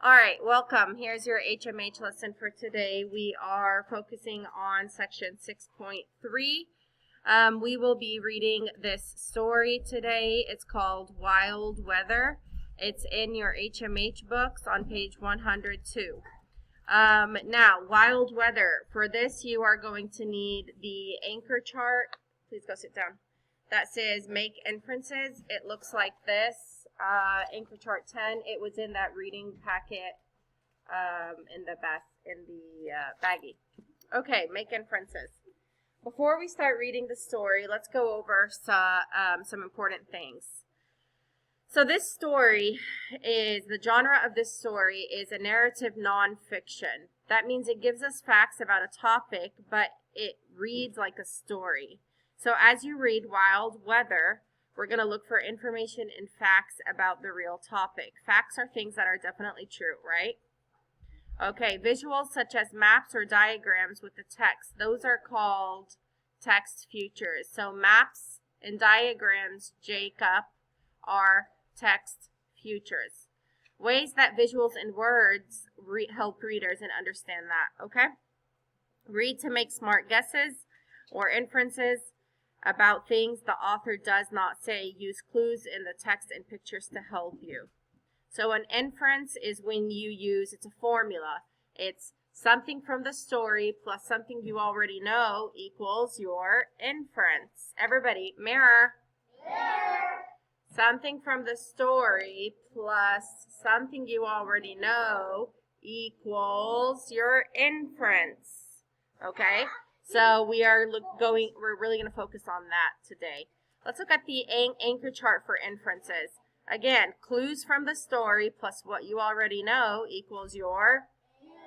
All right, welcome. Here's your HMH lesson for today. We are focusing on section 6.3. We will be reading this story today. It's called Wild Weather. It's in your HMH books on page 102. Now, wild weather. For this, you are going to need the anchor chart. Please go sit down. That says make inferences. It looks like this. Anchor chart 10. It was in that reading packet in the baggie. Okay, make inferences. Before we start reading the story, let's go over some important things. So this story the genre of this story is a narrative nonfiction. That means it gives us facts about a topic, but it reads like a story. So as you read Wild Weather, we're going to look for information and facts about the real topic. Facts are things that are definitely true, right? Okay, visuals such as maps or diagrams with the text, those are called text futures. So maps and diagrams, Jacob, are text futures. Ways that visuals and words help readers and understand that, okay? Read to make smart guesses or inferences about things the author does not say. Use clues in the text and pictures to help you. So an inference is when you use, it's a formula. It's something from the story plus something you already know equals your inference. Everybody, mirror. Something from the story plus something you already know equals your inference. Okay? So we're really going to focus on that today. Let's look at the anchor chart for inferences. Again, clues from the story plus what you already know equals your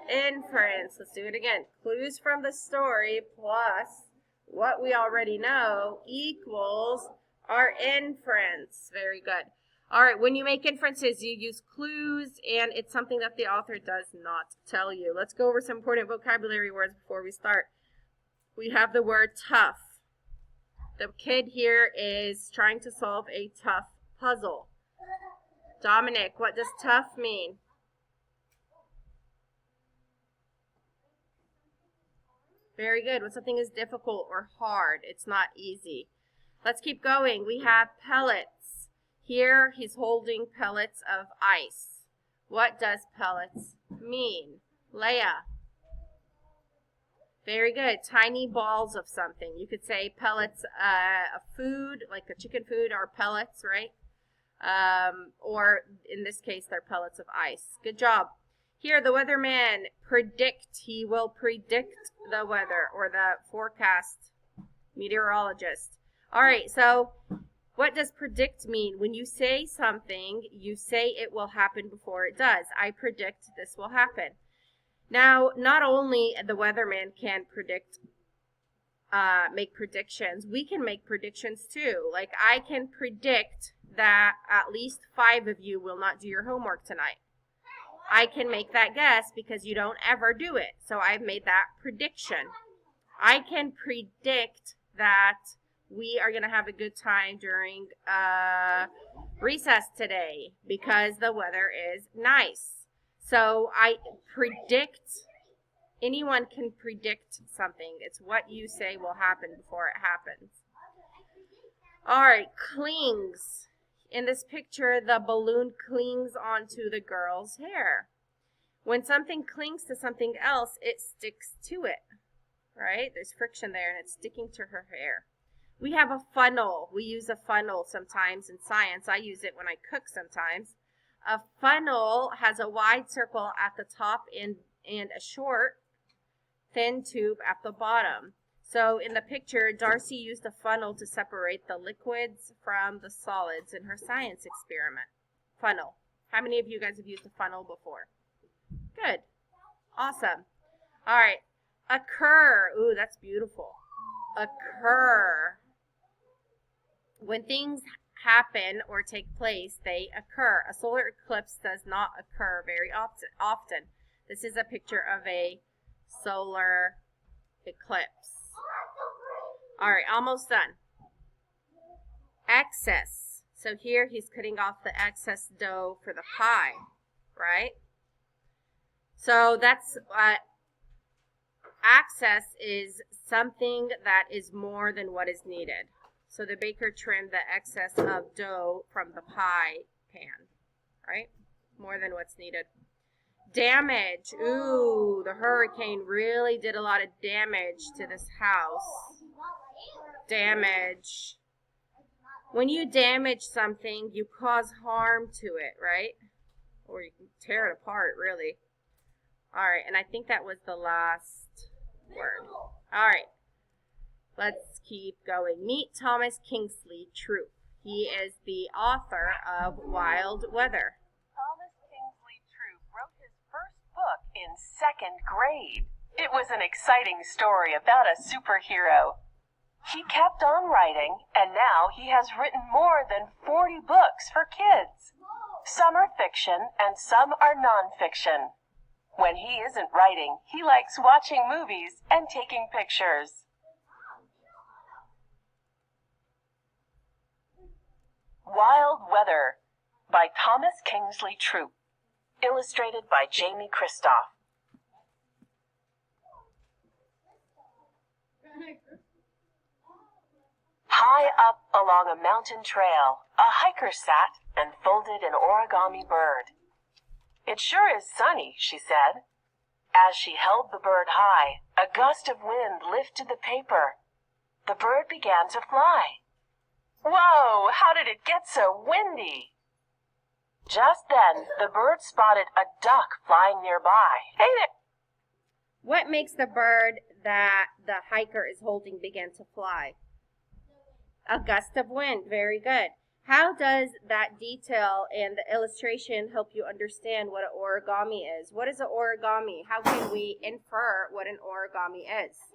inference. Let's do it again. Clues from the story plus what we already know equals our inference. Very good. All right, when you make inferences, you use clues, and it's something that the author does not tell you. Let's go over some important vocabulary words before we start. We have the word tough. The kid here is trying to solve a tough puzzle. Dominic, what does tough mean? Very good. When something is difficult or hard, it's not easy. Let's keep going. We have pellets. Here he's holding pellets of ice. What does pellets mean? Leah. Very good. Tiny balls of something. You could say pellets of food, like a chicken food, or pellets, right? Or in this case, they're pellets of ice. Good job. Here, the weatherman predict. He will predict the weather, or the forecast meteorologist. All right, so what does predict mean? When you say something, you say it will happen before it does. I predict this will happen. Now, not only the weatherman can make predictions, we can make predictions too. Like, I can predict that at least 5 of you will not do your homework tonight. I can make that guess because you don't ever do it. So I've made that prediction. I can predict that we are going to have a good time during recess today because the weather is nice. So I predict, anyone can predict something. It's what you say will happen before it happens. All right, clings. In this picture, the balloon clings onto the girl's hair. When something clings to something else, it sticks to it, right? There's friction there and it's sticking to her hair. We have a funnel. We use a funnel sometimes in science. I use it when I cook sometimes. A funnel has a wide circle at the top and a short, thin tube at the bottom. So in the picture, Darcy used a funnel to separate the liquids from the solids in her science experiment. Funnel. How many of you guys have used a funnel before? Good. Awesome. All right. Occur. Ooh, that's beautiful. Occur. When things happen or take place, they occur. A solar eclipse does not occur very often. This is a picture of a solar eclipse. All right, almost done. Excess. So here he's cutting off the excess dough for the pie, right? So that's excess is something that is more than what is needed. So the baker trimmed the excess of dough from the pie pan, right? More than what's needed. Damage. Ooh, the hurricane really did a lot of damage to this house. Damage. When you damage something, you cause harm to it, right? Or you can tear it apart, really. All right, and I think that was the last word. All right, let's keep going. Meet Thomas Kingsley Troop. He is the author of Wild Weather. Thomas Kingsley Troop wrote his first book in 2nd grade. It was an exciting story about a superhero. He kept on writing, and now he has written more than 40 books for kids. Some are fiction, and some are nonfiction. When he isn't writing, he likes watching movies and taking pictures. Wild Weather by Thomas Kingsley Troop. Illustrated by Jamie Kristoff. High up along a mountain trail, a hiker sat and folded an origami bird. "It sure is sunny," she said. As she held the bird high, a gust of wind lifted the paper. The bird began to fly. Whoa, how did it get so windy? Just then, the bird spotted a duck flying nearby. "Hey there!" What makes the bird that the hiker is holding begin to fly? A gust of wind. Very good. How does that detail and the illustration help you understand what an origami is? What is an origami? How can we infer what an origami is?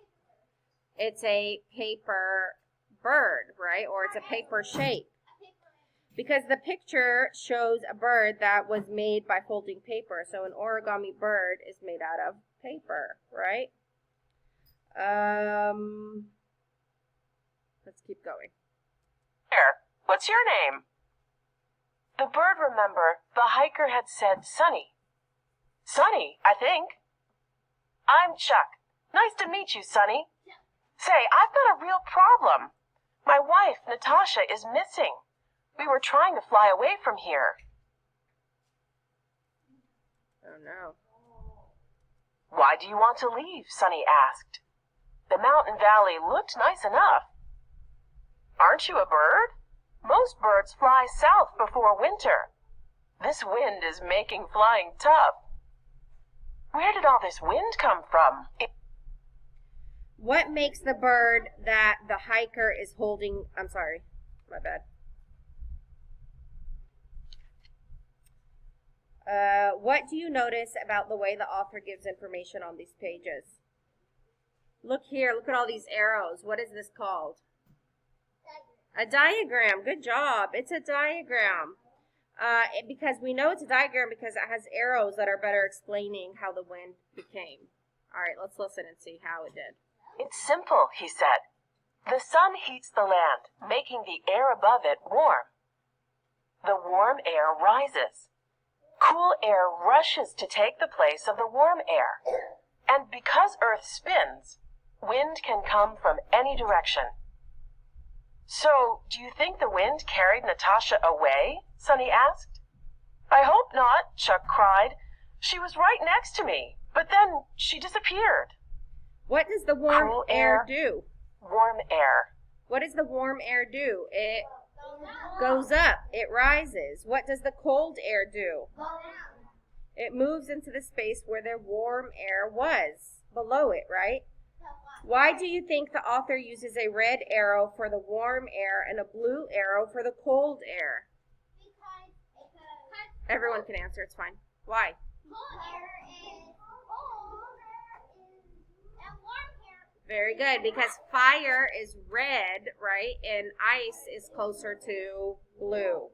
It's a paper bird, right? Or it's a paper shape. Because the picture shows a bird that was made by folding paper. So an origami bird is made out of paper, right? Let's keep going. What's your name? The bird remembered the hiker had said Sunny. Sunny, I think. I'm Chuck. Nice to meet you, Sunny. Say, I've got a real problem. My wife, Natasha, is missing. We were trying to fly away from here. Oh, no. Why do you want to leave? Sunny asked. The mountain valley looked nice enough. Aren't you a bird? Most birds fly south before winter. This wind is making flying tough. Where did all this wind come from? What makes the bird that the hiker is holding... I'm sorry, my bad. What do you notice about the way the author gives information on these pages? Look here, look at all these arrows. What is this called? A diagram. Good job. It's a diagram. Because we know it's a diagram because it has arrows that are better explaining how the wind became. All right, let's listen and see how it did. It's simple, he said. The sun heats the land, making the air above it warm. The warm air rises. Cool air rushes to take the place of the warm air. And because Earth spins, wind can come from any direction. So, do you think the wind carried Natasha away? Sunny asked. I hope not, Chuck cried. She was right next to me, but then she disappeared. What does the warm Cool air do? Warm air. What does the warm air do? It goes up. It rises. What does the cold air do? It moves into the space where the warm air was, below it, right? Why do you think the author uses a red arrow for the warm air and a blue arrow for the cold air? Everyone can answer. It's fine. Why? Very good, because fire is red, right? And ice is closer to blue.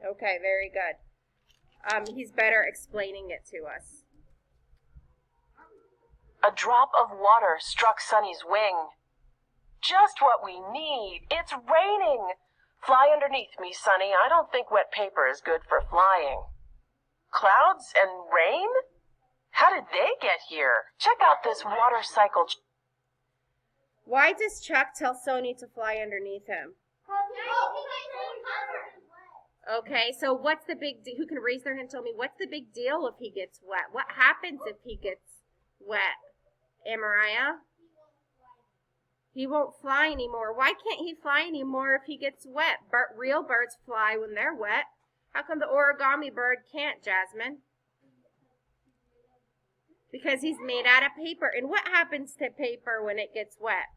Okay, very good. He's better explaining it to us. A drop of water struck Sunny's wing. Just what we need. It's raining. Fly underneath me, Sunny. I don't think wet paper is good for flying. Clouds and rain? How did they get here? Check out this water cycle. Why does Chuck tell Sony to fly underneath him? Okay, so what's the big deal? Who can raise their hand and tell me what's the big deal if he gets wet? What happens if he gets wet? Mariah? He won't fly anymore. Why can't he fly anymore if he gets wet? Real birds fly when they're wet. How come the origami bird can't, Jasmine? Because he's made out of paper. And what happens to paper when it gets wet?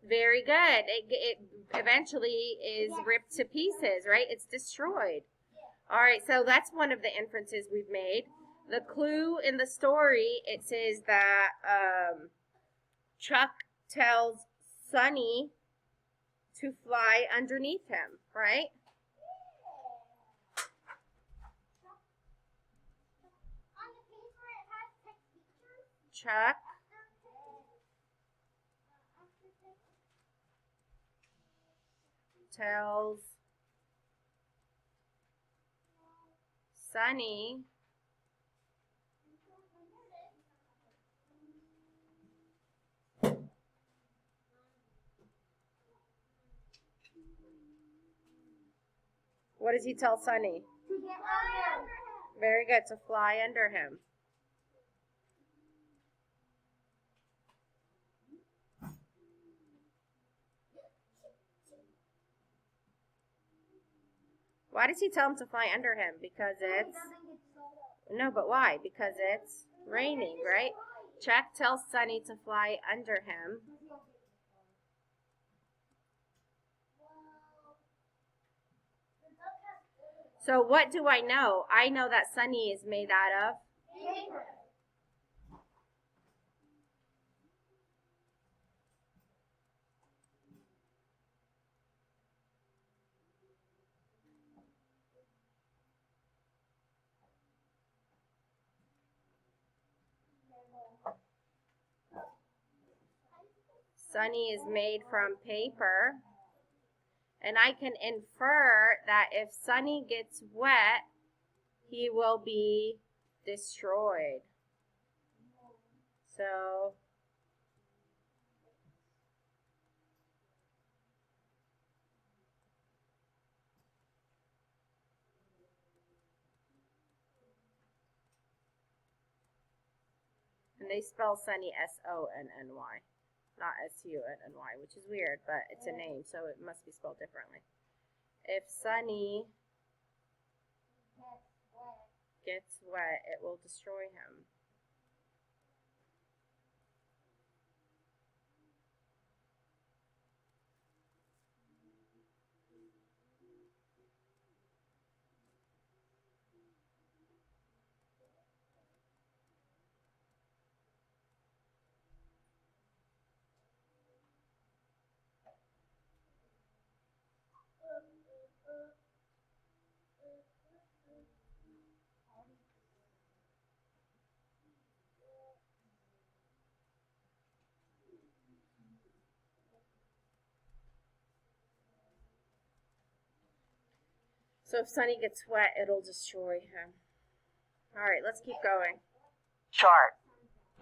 Very good. It eventually is ripped to pieces, right? It's destroyed. All right, so that's one of the inferences we've made. The clue in the story, it says that Chuck tells Sunny to fly underneath him, right? Chuck tells Sunny what does he tell Sunny? To fly under him. Very good, to fly under him. Why does he tell him to fly under him? Because it's... No, but why? Because it's raining, right? Chuck tells Sunny to fly under him. So what do I know? I know that Sunny is made out of... Paper. Sunny is made from paper. And I can infer that if Sunny gets wet, he will be destroyed. So, and they spell Sunny S-O-N-N-Y. Not S-U-N-N-Y, which is weird, but it's a name, so it must be spelled differently. If Sunny gets wet, it will destroy him. So if Sunny gets wet, it'll destroy him. All right, let's keep going. Chart.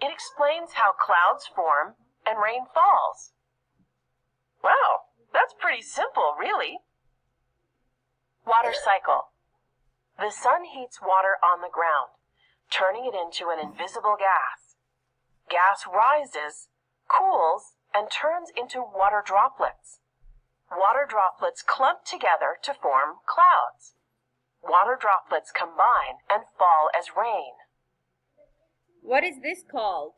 It explains how clouds form and rain falls. Wow, that's pretty simple, really. Water cycle. The sun heats water on the ground, turning it into an invisible gas. Gas rises, cools, and turns into water droplets. Water droplets clump together to form clouds. Water droplets combine and fall as rain. What is this called?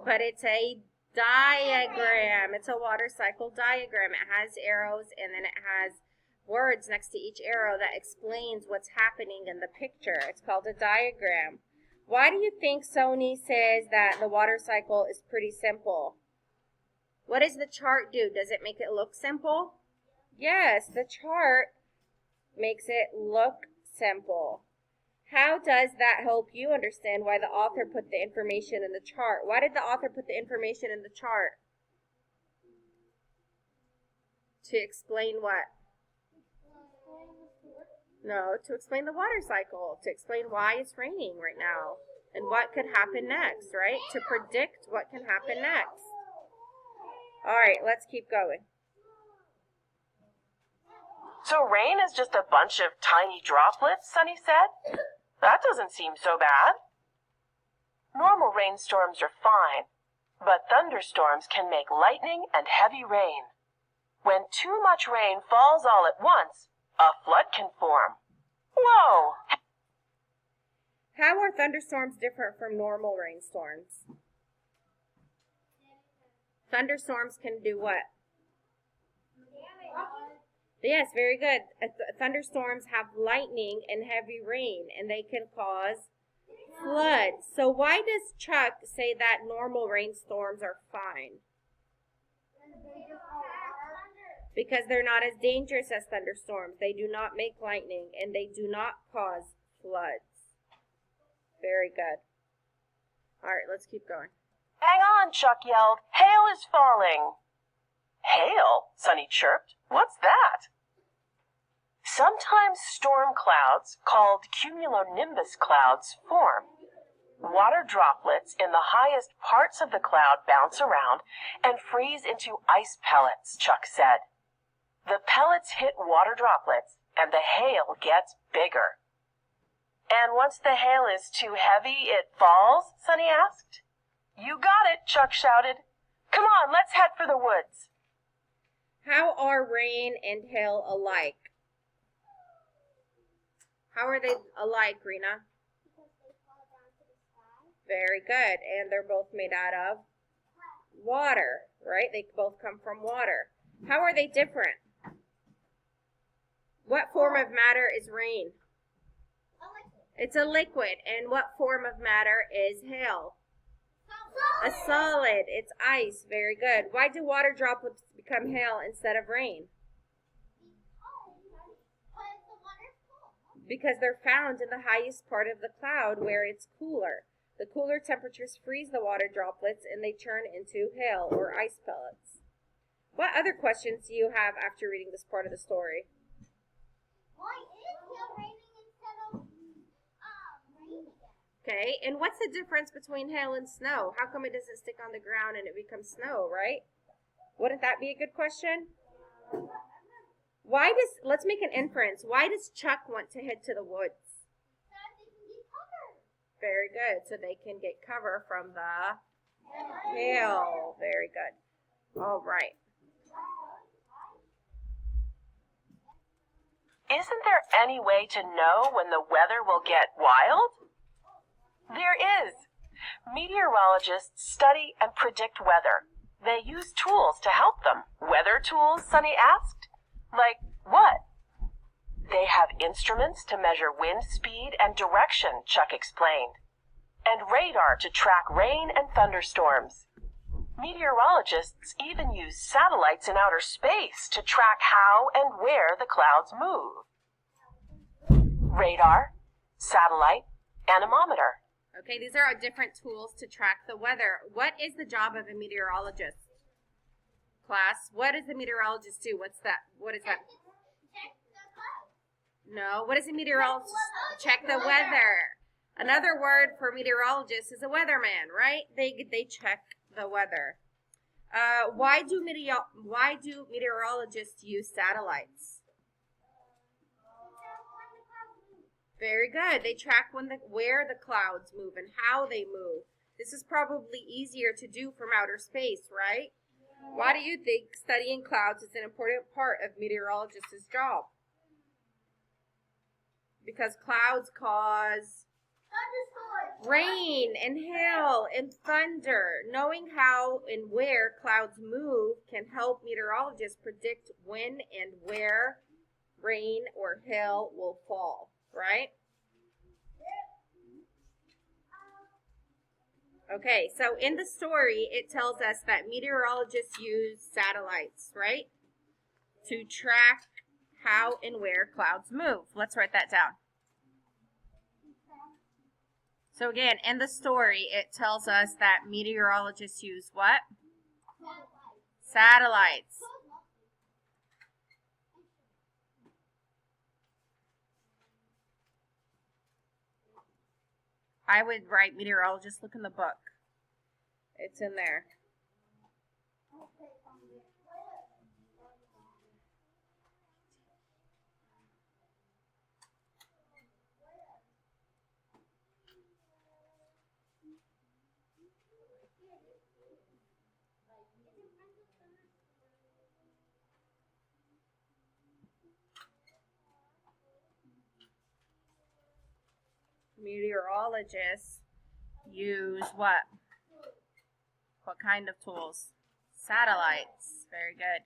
But it's a diagram. It's a water cycle diagram. It has arrows and then it has words next to each arrow that explains what's happening in the picture. It's called a diagram. Why do you think Sony says that the water cycle is pretty simple? What does the chart do? Does it make it look simple? Yes, the chart makes it look simple. How does that help you understand why the author put the information in the chart? Why did the author put the information in the chart? To explain what? No, to explain the water cycle, to explain why it's raining right now and what could happen next, right? To predict what can happen next. All right, let's keep going. So rain is just a bunch of tiny droplets, Sunny said? That doesn't seem so bad. Normal rainstorms are fine, but thunderstorms can make lightning and heavy rain. When too much rain falls all at once, a flood can form. Whoa! How are thunderstorms different from normal rainstorms? Thunderstorms can do what? Yes, very good. Thunderstorms have lightning and heavy rain, and they can cause floods. So why does Chuck say that normal rainstorms are fine? Because they're not as dangerous as thunderstorms. They do not make lightning, and they do not cause floods. Very good. All right, let's keep going. Hang on, Chuck yelled. Hail is falling. Hail? Sunny chirped. What's that? Sometimes storm clouds, called cumulonimbus clouds, form. Water droplets in the highest parts of the cloud bounce around and freeze into ice pellets, Chuck said. The pellets hit water droplets, and the hail gets bigger. And once the hail is too heavy, it falls? Sunny asked. You got it, Chuck shouted. Come on, let's head for the woods. How are rain and hail alike? How are they alike, Rena? Very good. And they're both made out of water, right? They both come from water. How are they different? What form of matter is rain? It's a liquid. And what form of matter is hail? A solid. It's ice. Very good. Why do water droplets become hail instead of rain? Because they're found in the highest part of the cloud where it's cooler. The cooler temperatures freeze the water droplets and they turn into hail or ice pellets. What other questions do you have after reading this part of the story? Why is hail raining instead of rain again? Okay, and what's the difference between hail and snow? How come it doesn't stick on the ground and it becomes snow, right? Wouldn't that be a good question? Let's make an inference. Why does Chuck want to head to the woods? So they can get covered. Very good. So they can get cover from the hail. Very good. All right. Isn't there any way to know when the weather will get wild? There is. Meteorologists study and predict weather. They use tools to help them. Weather tools, Sunny asked? Like what? They have instruments to measure wind speed and direction, Chuck explained, and radar to track rain and thunderstorms. Meteorologists even use satellites in outer space to track how and where the clouds move. Radar, satellite, anemometer. Okay, these are different tools to track the weather. What is the job of a meteorologist? Class, what does a meteorologist do? What's that? What is that? Check the clouds. No, what does a meteorologist? Check the weather. Another word for meteorologist is a weatherman, right? They check the weather. Why do meteorologists use satellites? Very good. They track where the clouds move and how they move. This is probably easier to do from outer space, right? Why do you think studying clouds is an important part of meteorologists' job? Because clouds cause rain and hail and thunder. Knowing how and where clouds move can help meteorologists predict when and where rain or hail will fall, right? Okay, so in the story, it tells us that meteorologists use satellites, right? To track how and where clouds move. Let's write that down. So again, in the story, it tells us that meteorologists use what? Satellites. I would write meteorologist. Look in the book. It's in there. Meteorologists use what? What kind of tools? Satellites. Very good.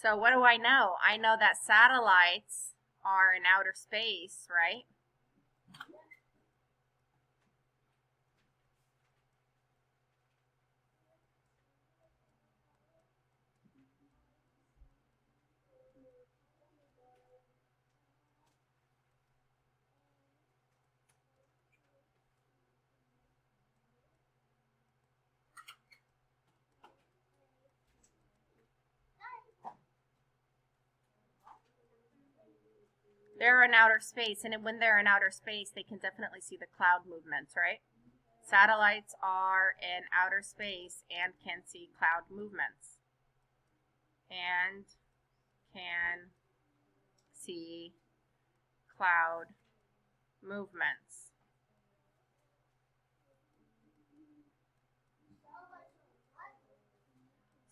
So what do I know? I know that satellites are in outer space, right? They're in outer space, and when they're in outer space, they can definitely see the cloud movements, right? Satellites are in outer space and can see cloud movements. And can see cloud movements.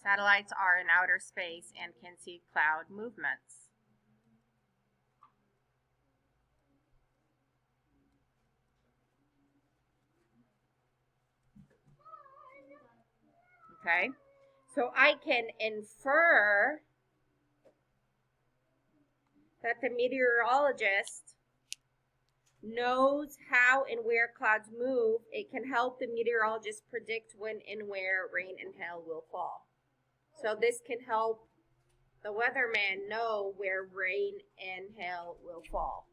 Satellites are in outer space and can see cloud movements. Okay, so I can infer that the meteorologist knows how and where clouds move. It can help the meteorologist predict when and where rain and hail will fall. So this can help the weatherman know where rain and hail will fall.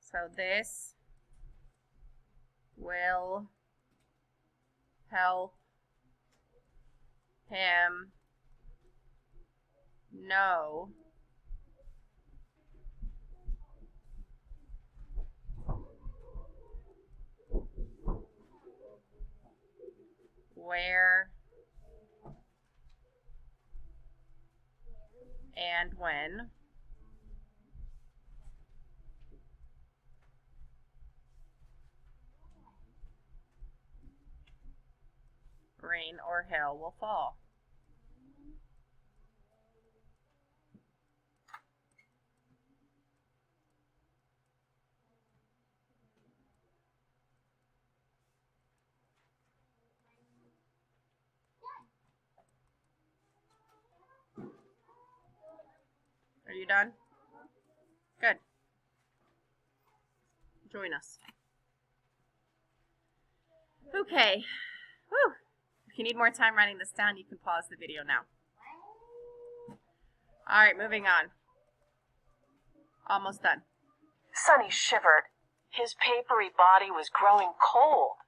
So this will help him know where and when rain or hail will fall. Are you done? Good. Join us. Okay. Whew. If you need more time writing this down, you can pause the video now. All right, moving on. Almost done. Sonny shivered. His papery body was growing cold.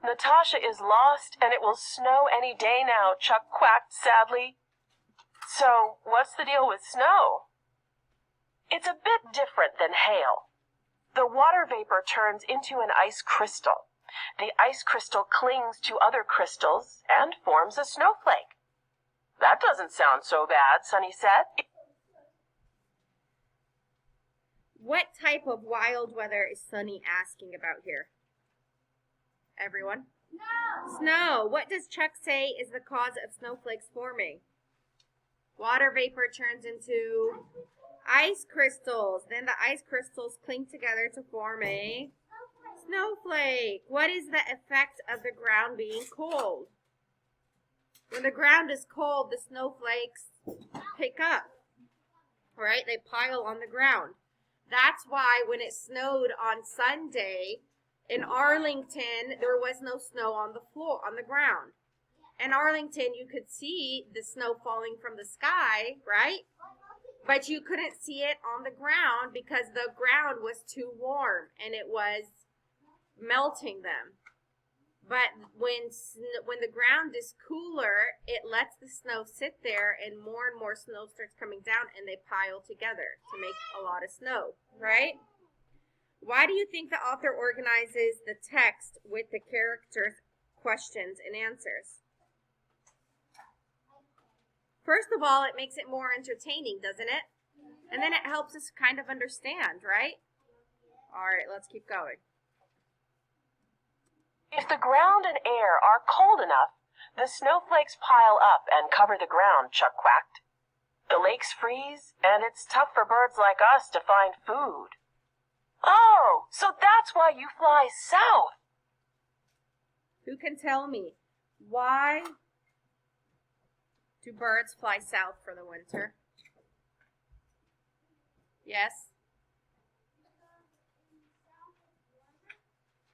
Natasha is lost and it will snow any day now, Chuck quacked sadly. So, what's the deal with snow? It's a bit different than hail. The water vapor turns into an ice crystal. The ice crystal clings to other crystals and forms a snowflake. That doesn't sound so bad, Sonny said. What type of wild weather is Sonny asking about here? Everyone? No. Snow. What does Chuck say is the cause of snowflakes forming? Water vapor turns into ice crystals. Then the ice crystals cling together to form a snowflake. What is the effect of the ground being cold? When the ground is cold, the snowflakes pick up. All right, they pile on the ground. That's why when it snowed on Sunday in Arlington, there was no snow on the floor, on the ground. in Arlington, you could see the snow falling from the sky, right? But you couldn't see it on the ground because the ground was too warm and it was melting them. But when the ground is cooler, it lets the snow sit there and more snow starts coming down and they pile together to make a lot of snow, right? Why do you think the author organizes the text with the characters' questions and answers? First of all, it makes it more entertaining, doesn't it? And then it helps us kind of understand, right? All right, let's keep going. If the ground and air are cold enough, the snowflakes pile up and cover the ground, Chuck quacked. The lakes freeze, and it's tough for birds like us to find food. Oh, so that's why you fly south. Who can tell me, why do birds fly south for the winter? Yes?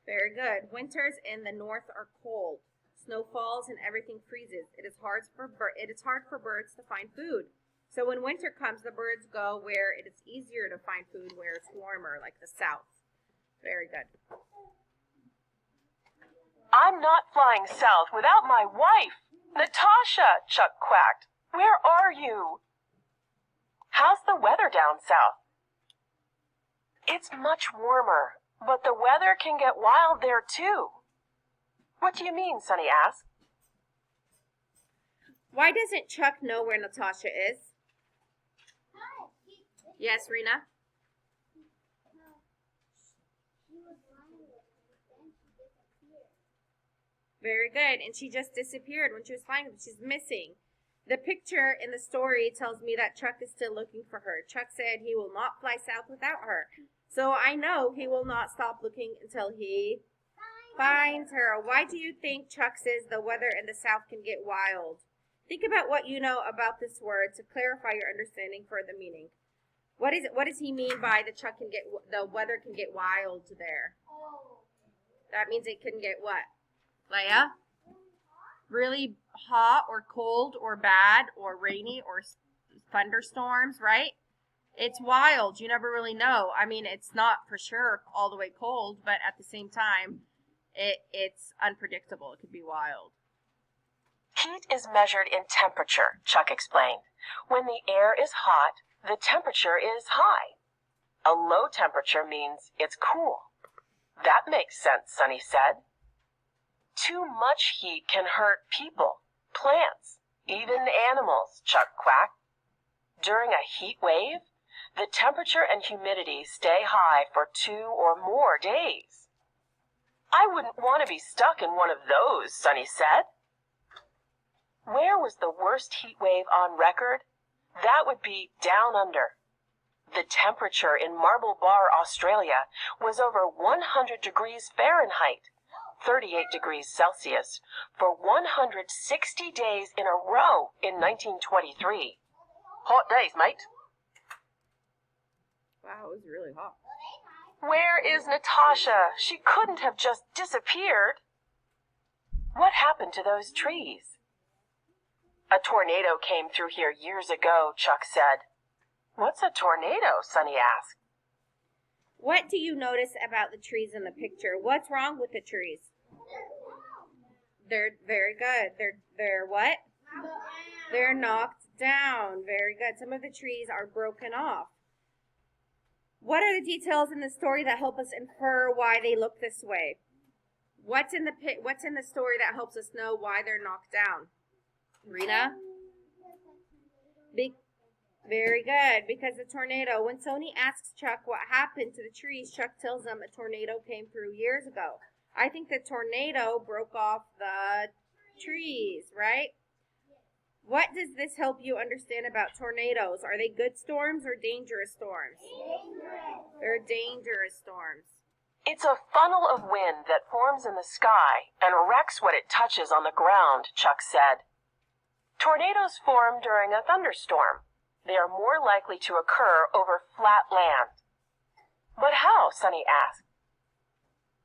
Very good. Winters in the north are cold. Snow falls and everything freezes. It is hard for birds to find food. So when winter comes, the birds go where it is easier to find food, where it's warmer, like the south. Very good. I'm not flying south without my wife. Natasha, Chuck quacked. Where are you? How's the weather down south? It's much warmer, but the weather can get wild there too. What do you mean, Sonny asked. Why doesn't Chuck know where Natasha is? Yes, Rena? Very good. And she just disappeared when she was flying. She's missing. The picture in the story tells me that Chuck is still looking for her. Chuck said he will not fly south without her. So I know he will not stop looking until he finds her. Why do you think Chuck says the weather in the south can get wild? Think about what you know about this word to clarify your understanding for the meaning. What does he mean by the weather can get wild there? That means it can get what? Leia? Really hot or cold or bad or rainy or thunderstorms, right? It's wild. You never really know. I mean, it's not for sure all the way cold, but at the same time, it's unpredictable. It could be wild. Heat is measured in temperature, Chuck explained. When the air is hot, the temperature is high. A low temperature means it's cool. That makes sense, Sonny said. Too much heat can hurt people, plants, even animals, Chuck quacked. During a heat wave, the temperature and humidity stay high for 2 or more days. I wouldn't want to be stuck in one of those, Sonny said. Where was the worst heat wave on record? That would be down under. The temperature in Marble Bar, Australia was over 100 degrees Fahrenheit, 38 degrees Celsius, for 160 days in a row in 1923. Hot days, mate. Wow, it was really hot. Where is Natasha? She couldn't have just disappeared. What happened to those trees? A tornado came through here years ago, Chuck said. What's a tornado? Sonny asked. What do you notice about the trees in the picture? What's wrong with the trees? They're very good. They're what? They're knocked down. Very good. Some of the trees are broken off. What are the details in the story that help us infer why they look this way? What's in the story that helps us know why they're knocked down? Rena? Very good, because the tornado. When Sony asks Chuck what happened to the trees, Chuck tells them a tornado came through years ago. I think the tornado broke off the trees, right? What does this help you understand about tornadoes? Are they good storms or dangerous storms? They're dangerous storms. It's a funnel of wind that forms in the sky and wrecks what it touches on the ground, Chuck said. Tornadoes form during a thunderstorm. They are more likely to occur over flat land. But how? Sonny asked.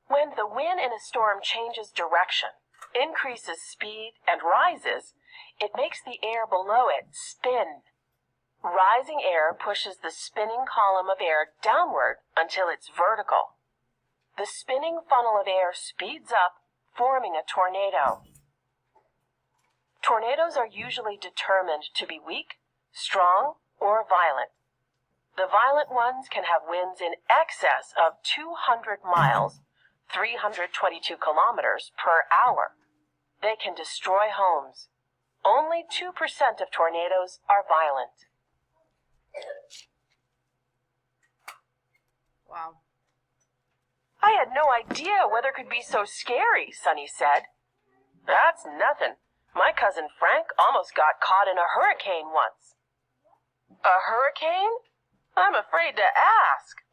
When the wind in a storm changes direction, increases speed and rises, it makes the air below it spin. Rising air pushes the spinning column of air downward until it's vertical. The spinning funnel of air speeds up, forming a tornado. Tornadoes are usually determined to be weak, strong, or violent. The violent ones can have winds in excess of 200 miles, 322 kilometers per hour. They can destroy homes. Only 2% of tornadoes are violent. Wow. I had no idea weather could be so scary, Sunny said. That's nothing. My cousin Frank almost got caught in a hurricane once. A hurricane? I'm afraid to ask.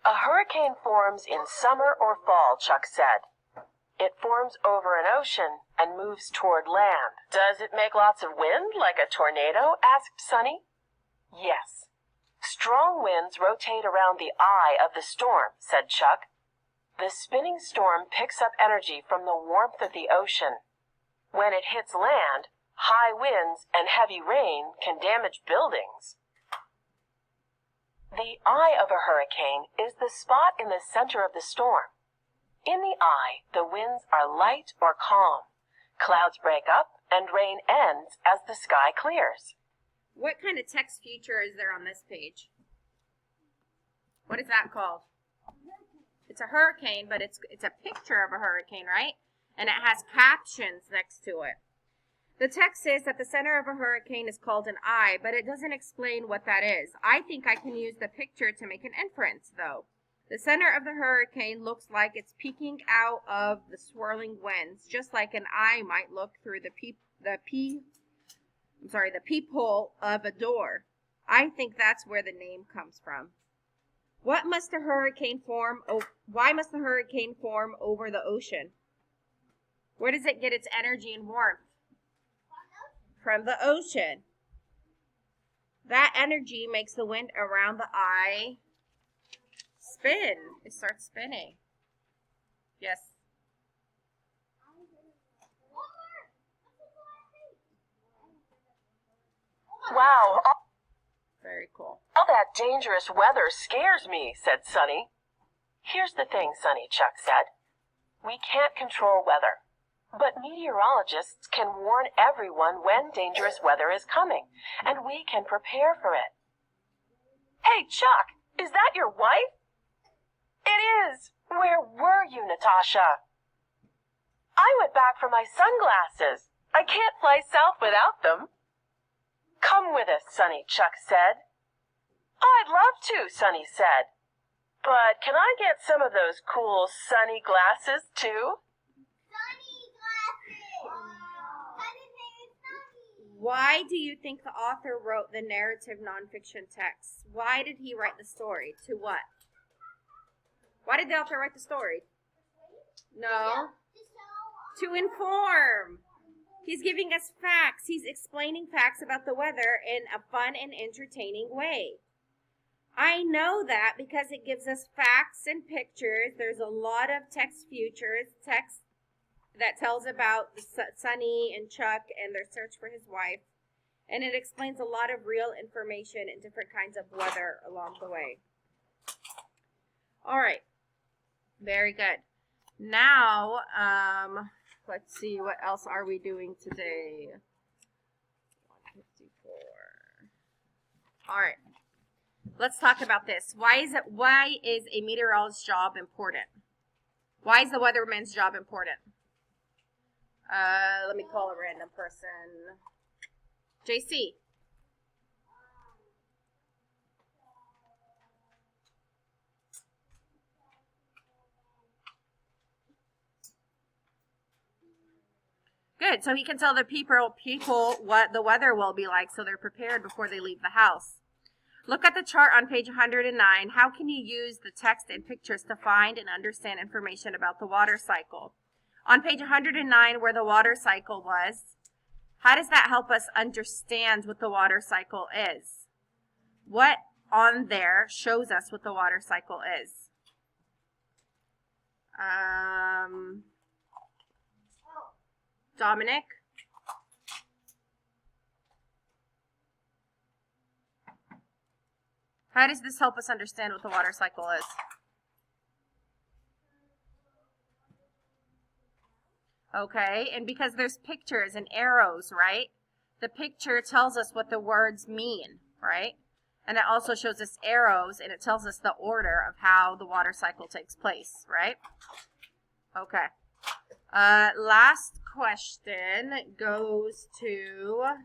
A hurricane forms in summer or fall, Chuck said. It forms over an ocean and moves toward land. Does it make lots of wind like a tornado? Asked Sunny. Yes. Strong winds rotate around the eye of the storm, said Chuck. The spinning storm picks up energy from the warmth of the ocean. When it hits land, high winds and heavy rain can damage buildings. The eye of a hurricane is the spot in the center of the storm. In the eye, the winds are light or calm. Clouds break up and rain ends as the sky clears. What kind of text feature is there on this page? What is that called? It's a hurricane, but it's a picture of a hurricane, right? And it has captions next to it. The text says that the center of a hurricane is called an eye, but it doesn't explain what that is. I think I can use the picture to make an inference, though. The center of the hurricane looks like it's peeking out of the swirling winds, just like an eye might look through the peephole of a door. I think that's where the name comes from. Why must the hurricane form over the ocean? Where does it get its energy and warmth? From the ocean. That energy makes the wind around the eye spin. It starts spinning. Yes. Wow. Very cool. All that dangerous weather scares me, said Sunny. Here's the thing, Sunny, Chuck said. We can't control weather, but meteorologists can warn everyone when dangerous weather is coming, and we can prepare for it. Hey, Chuck, is that your wife? It is. Where were you, Natasha? I went back for my sunglasses. I can't fly south without them. Come with us, Sunny, Chuck said. I'd love to, Sunny said. But can I get some of those cool sunny glasses, too? Sunny glasses! Cousin's name is Sunny! Why do you think the author wrote the narrative nonfiction text? Why did he write the story? To what? Why did the author write the story? No. To inform. He's giving us facts. He's explaining facts about the weather in a fun and entertaining way. I know that because it gives us facts and pictures. There's a lot of text that tells about Sunny and Chuck and their search for his wife. And it explains a lot of real information and different kinds of weather along the way. All right. Very good. Now, let's see, what else are we doing today? 154. All right. Let's talk about this. Why is a meteorologist's job important? Why is the weatherman's job important? Let me call a random person. JC. Good. So he can tell the people what the weather will be like so they're prepared before they leave the house. Look at the chart on page 109. How can you use the text and pictures to find and understand information about the water cycle? On page 109, where the water cycle was, how does that help us understand what the water cycle is? What on there shows us what the water cycle is? Dominic? How does this help us understand what the water cycle is? Okay, and because there's pictures and arrows, right? The picture tells us what the words mean, right? And it also shows us arrows, and it tells us the order of how the water cycle takes place, right? Okay. Last question goes to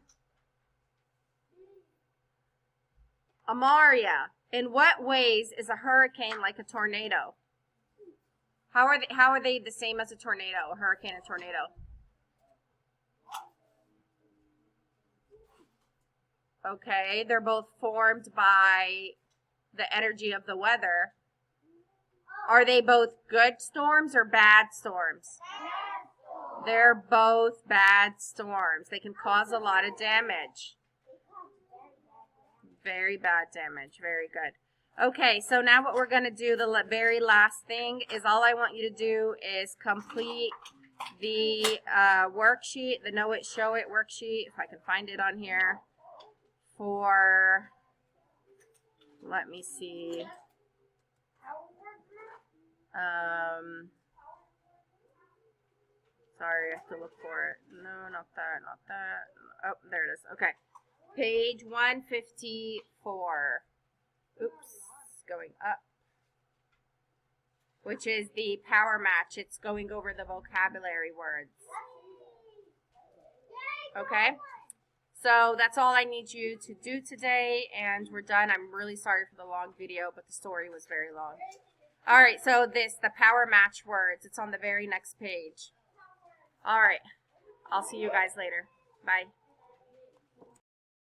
Amaria. In what ways is a hurricane like a tornado? How are they the same as a tornado, a hurricane and tornado? Okay, they're both formed by the energy of the weather. Are they both good storms or bad storms? They're both bad storms. They can cause a lot of damage. Very bad damage. Very good. Okay, so now what we're going to do, the very last thing, is all I want you to do is complete the worksheet, the Know It, Show It worksheet, if I can find it on here, for, let me see, sorry, I have to look for it. No, not that, not that. Oh, there it is. Okay. Page 154. Oops, going up. Which is the power match. It's going over the vocabulary words. Okay? So that's all I need you to do today, and we're done. I'm really sorry for the long video, but the story was very long. All right, so the power match words. It's on the very next page. All right. I'll see you guys later. Bye.